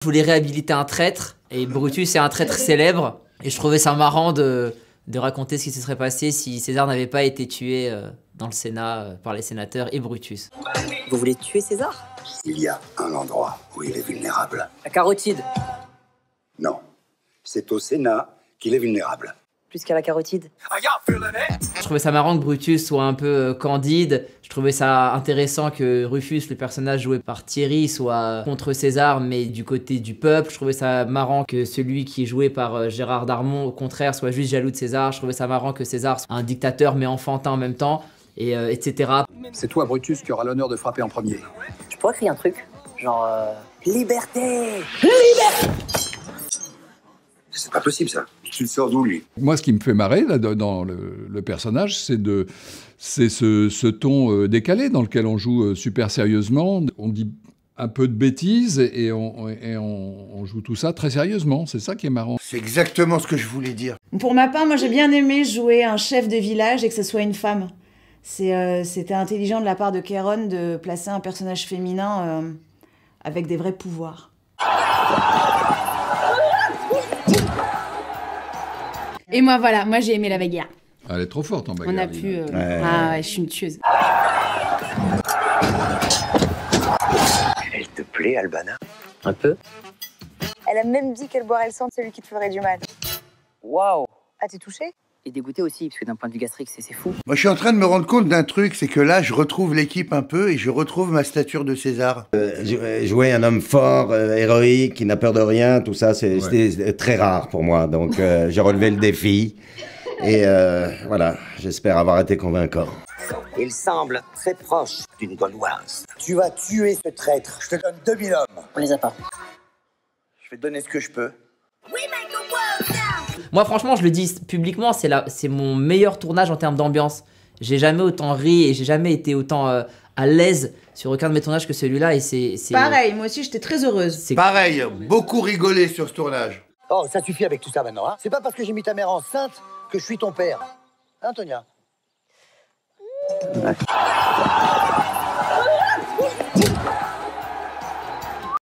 Je voulais réhabiliter un traître, et Brutus est un traître célèbre, et je trouvais ça marrant de raconter ce qui se serait passé si César n'avait pas été tué dans le Sénat par les sénateurs et Brutus. Vous voulez tuer César? Il y a un endroit où il est vulnérable. La carotide. Non, c'est au Sénat qu'il est vulnérable. Plus qu'à la carotide. Je trouvais ça marrant que Brutus soit un peu candide. Je trouvais ça intéressant que Rufus, le personnage joué par Thierry, soit contre César, mais du côté du peuple. Je trouvais ça marrant que celui qui est joué par Gérard Darmon, au contraire, soit juste jaloux de César. Je trouvais ça marrant que César soit un dictateur, mais enfantin en même temps, et etc. C'est toi, Brutus, qui aura l'honneur de frapper en premier. Je pourrais crier un truc, genre liberté. C'est pas possible, ça. Tu le sors d'où, lui? Moi, ce qui me fait marrer là, dans le personnage, c'est ce ton décalé dans lequel on joue super sérieusement. On dit un peu de bêtises et on joue tout ça très sérieusement. C'est ça qui est marrant. C'est exactement ce que je voulais dire. Pour ma part, moi j'ai bien aimé jouer un chef de village et que ce soit une femme. C'était intelligent de la part de Kéron de placer un personnage féminin avec des vrais pouvoirs. Et moi voilà, moi j'ai aimé la bagarre. Elle est trop forte en bagarre. On a pu... Ah ouais, je suis une tueuse. Elle te plaît, Albana? Un peu. Elle a même dit qu'elle boirait le sang de celui qui te ferait du mal. Waouh. Ah, t'es touché? Et dégoûté aussi, parce que d'un point de vue gastrique, c'est fou. Moi, je suis en train de me rendre compte d'un truc, c'est que là, je retrouve l'équipe un peu et je retrouve ma stature de César. Jouer un homme fort, héroïque, qui n'a peur de rien, tout ça, c'était très rare pour moi. Donc, j'ai relevé le défi. Et voilà, j'espère avoir été convaincant. Il semble très proche d'une Gauloise. Tu vas tuer ce traître. Je te donne 2000 hommes. On les a pas. Je vais te donner ce que je peux. Moi, franchement, je le dis publiquement, c'est mon meilleur tournage en termes d'ambiance. J'ai jamais autant ri et j'ai jamais été autant à l'aise sur aucun de mes tournages que celui-là. Et c'est Pareil, moi aussi j'étais très heureuse. Pareil, beaucoup rigolé sur ce tournage. Oh, ça suffit avec tout ça maintenant, hein. C'est pas parce que j'ai mis ta mère enceinte que je suis ton père. Hein, Tonia?